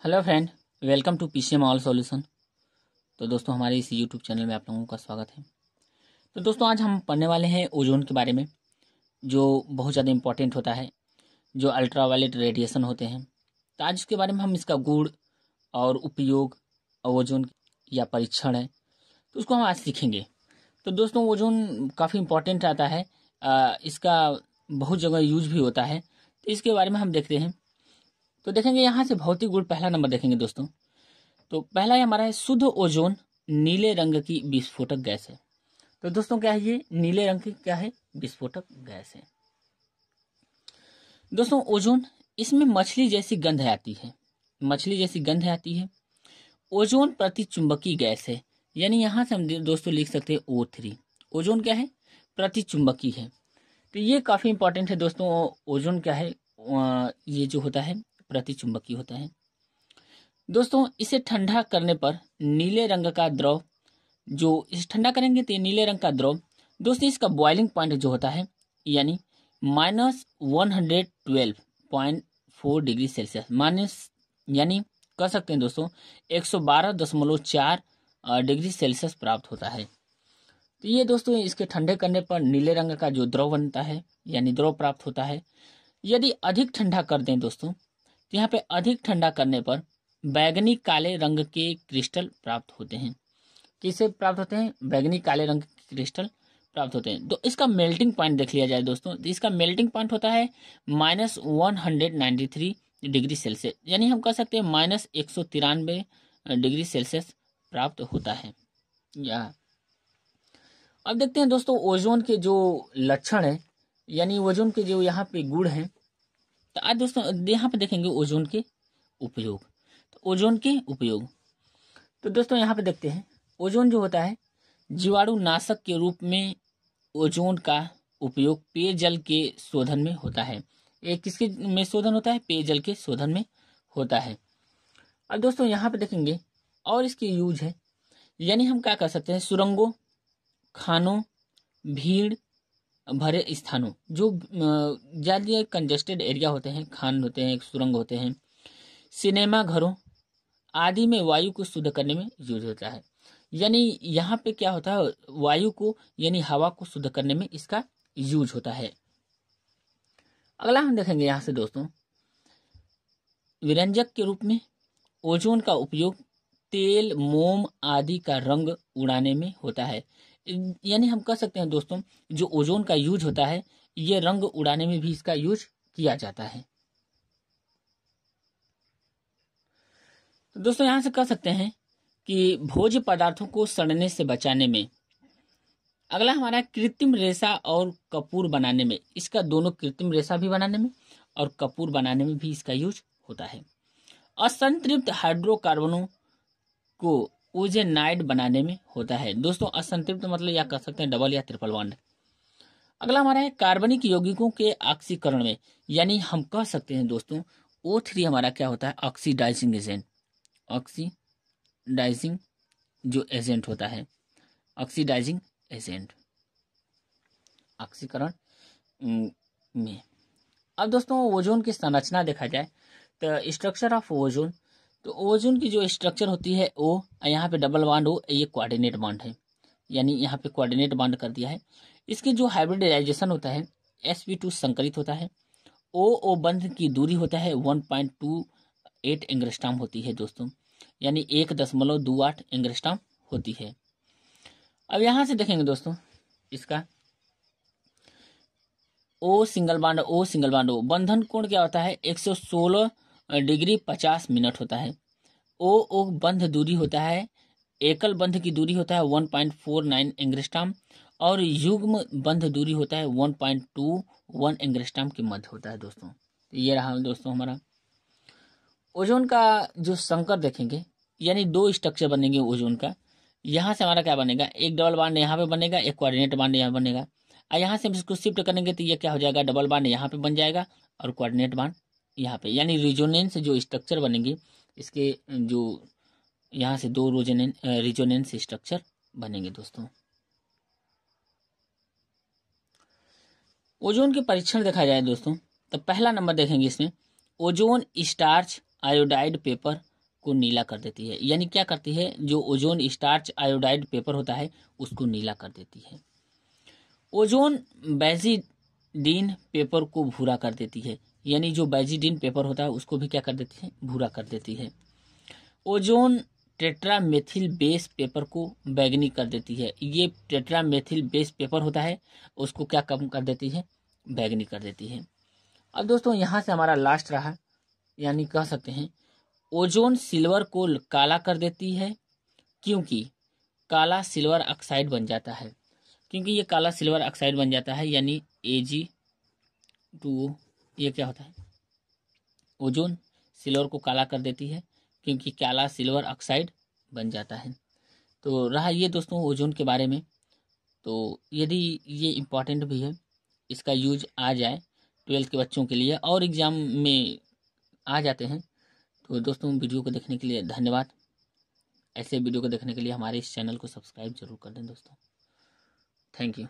Hello friend, welcome to PCM all solution. तो दोस्तों, हमारे इस यूट्यूब चैनल में आप लोगों का स्वागत है। तो दोस्तों, आज हम पढ़ने वाले हैं ओजोन के बारे में, जो बहुत ज़्यादा इंपॉर्टेंट होता है, जो अल्ट्रावायलेट रेडिएशन होते हैं। तो आज इसके बारे में हम इसका गुण और उपयोग, ओजोन या परीक्षण है, तो उसको हम आज सीखेंगे। तो दोस्तों, ओजोन काफ़ी इंपॉर्टेंट आता है, इसका बहुत जगह यूज भी होता है। तो इसके बारे में हम देखते हैं। तो देखेंगे यहाँ से भौतिक गुण, पहला नंबर देखेंगे दोस्तों। तो पहला हमारा है शुद्ध ओजोन नीले रंग की विस्फोटक गैस है। तो दोस्तों, क्या है ये नीले रंग की क्या है? विस्फोटक गैस है। दोस्तों, ओजोन, इसमें मछली जैसी गंध आती है, मछली जैसी गंध आती है। ओजोन प्रतिचुंबकीय गैस है, यानी यहां से हम दोस्तों लिख सकते हैं O3। ओजोन क्या है? प्रतिचुंबकीय है। तो ये काफी इंपॉर्टेंट है दोस्तों। ओजोन क्या है? ये जो होता है प्रतिचुंबकीय होता है। दोस्तों, इसे ठंडा करने पर नीले रंग का द्रव, जो इसे ठंडा करेंगे तो ये नीले रंग का द्रव दोस्तों, इसका बॉइलिंग पॉइंट जो होता है यानी -112.4 डिग्री सेल्सियस, माइनस यानी कह सकते हैं दोस्तों 112.4 डिग्री सेल्सियस प्राप्त होता है। तो ये दोस्तों, इसके ठंडे करने पर नीले रंग का जो द्रव बनता है यानी द्रव प्राप्त होता है। यदि अधिक ठंडा कर दें दोस्तों, तो यहाँ पे अधिक ठंडा करने पर बैगनी काले रंग के क्रिस्टल प्राप्त होते हैं। किससे प्राप्त होते हैं? बैगनी काले रंग के क्रिस्टल प्राप्त होते हैं। तो इसका मेल्टिंग पॉइंट देख लिया जाए दोस्तों, तो इसका मेल्टिंग पॉइंट होता है -193 डिग्री सेल्सियस, यानी हम कह सकते हैं -193 डिग्री सेल्सियस प्राप्त होता है। या अब देखते हैं दोस्तों, ओजोन के जो लक्षण है यानी ओजोन के जो यहाँ पे गुण हैं। तो आज दोस्तों यहाँ पे देखेंगे ओजोन के उपयोग। तो ओजोन के उपयोग, तो दोस्तों यहाँ पे देखते हैं, ओजोन जो होता है जीवाणु नाशक के रूप में ओजोन का उपयोग पेयजल के शोधन में होता है। ये किसके में शोधन होता है? पेयजल के शोधन में होता है। अब दोस्तों यहाँ पे देखेंगे और इसकी यूज है, यानी हम क्या कर सकते हैं, सुरंगों, खानों, भीड़ भरे स्थानों, जो ज़्यादा कंजेस्टेड एरिया होते हैं, खान होते हैं, सुरंग होते हैं, सिनेमा घरों आदि में वायु को शुद्ध करने में यूज होता है। यानी यहाँ पे क्या होता है, वायु को यानी हवा को शुद्ध करने में इसका यूज होता है। अगला हम देखेंगे यहाँ से दोस्तों, विरंजक के रूप में ओजोन का उपयोग तेल, मोम आदि का रंग उड़ाने में होता है। यानी हम कह सकते हैं दोस्तों, जो ओजोन का यूज होता है, ये रंग उड़ाने में भी इसका यूज किया जाता है। तो दोस्तों यहाँ से कह सकते हैं कि भोज्य पदार्थों को सड़ने से बचाने में। अगला हमारा कृत्रिम रेशा और कपूर बनाने में, इसका दोनों कृत्रिम रेशा भी बनाने में और कपूर बनाने में भी इसका यूज होता है। असंतृप्त हाइड्रोकार्बनों को ओजेनाइड बनाने में होता है। दोस्तों, असंतृप्त मतलब या कह सकते हैं डबल या ट्रिपल बॉन्ड। अगला हमारा है कार्बनिक यौगिकों के ऑक्सीकरण में, यानी हम कह सकते हैं दोस्तों O3 हमारा क्या होता है? Oxidising agent. ऑक्सीडाइजिंग जो एजेंट होता है, ऑक्सीडाइजिंग एजेंट, ऑक्सीकरण में। अब दोस्तों, ओजोन की संरचना देखा जाए तो स्ट्रक्चर ऑफ ओजोन, तो ओजोन की जो स्ट्रक्चर होती है O, यहाँ पे डबल बॉन्ड O, ये कोऑर्डिनेट बॉन्ड है, यानी यहाँ पे कोऑर्डिनेट बॉन्ड कर दिया है। इसके जो हाइब्रिडाइजेशन होता है sp2 संकरित होता है। O बंध की दूरी होता है 1.28 एंगस्ट्रॉम होती है दोस्तों, यानी 1.28 एंगस्ट्रॉम होती है। अब यहाँ से देखेंगे दोस्तों, इसका O सिंगल बॉन्ड O बंधन कोण क्या होता है? 116 डिग्री 50 मिनट होता है। O बंध दूरी होता है, एकल बंध की दूरी होता है 1.49 एंगस्ट्रॉम और युग्म बंध दूरी होता है 1.21 एंगस्ट्रॉम के मध्य होता है दोस्तों। तो ये रहा दोस्तों हमारा ओजोन का जो संकर देखेंगे, यानी दो स्ट्रक्चर बनेंगे ओजोन का। यहाँ से हमारा क्या बनेगा? एक डबल बॉन्ड यहाँ पे बनेगा, एक कोऑर्डिनेट बॉन्ड यहाँ बनेगा। और यहाँ से हम इसको शिफ्ट करेंगे तो ये क्या हो जाएगा? डबल बॉन्ड यहाँ पे बन जाएगा और कोऑर्डिनेट बॉन्ड यहाँ पे, यानी रिजोनेंस जो स्ट्रक्चर बनेंगे इसके, जो यहाँ से दो रिजोनेंस स्ट्रक्चर बनेंगे दोस्तों। ओजोन के परीक्षण देखा जाए दोस्तों, तो पहला नंबर देखेंगे इसमें ओजोन स्टार्च आयोडाइड पेपर को नीला कर देती है। यानी क्या करती है, जो ओजोन स्टार्च आयोडाइड पेपर होता है उसको नीला कर देती है। ओजोन बेंजीडीन पेपर को भूरा कर देती है। यानी जो बेंजीडीन पेपर होता है उसको भी क्या कर देती है, भूरा कर देती है। ओजोन टेट्रामेथिल बेस पेपर को बैंगनी कर देती है। ये टेट्रामेथिल बेस पेपर होता है उसको क्या कम कर देती है, बैंगनी कर देती है। अब दोस्तों यहाँ से हमारा लास्ट रहा, यानी कह सकते हैं ओजोन सिल्वर को काला कर देती है, क्योंकि काला सिल्वर ऑक्साइड बन जाता है। क्योंकि ये काला सिल्वर ऑक्साइड बन जाता है, यानी Ag2O, ये क्या होता है, ओजोन सिल्वर को काला कर देती है क्योंकि काला सिल्वर ऑक्साइड बन जाता है। तो रहा ये दोस्तों ओजोन के बारे में। तो यदि ये इम्पॉर्टेंट भी है, इसका यूज आ जाए 12th के बच्चों के लिए और एग्ज़ाम में आ जाते हैं। तो दोस्तों वीडियो को देखने के लिए धन्यवाद। ऐसे वीडियो को देखने के लिए हमारे इस चैनल को सब्सक्राइब जरूर कर दें दोस्तों। Thank you.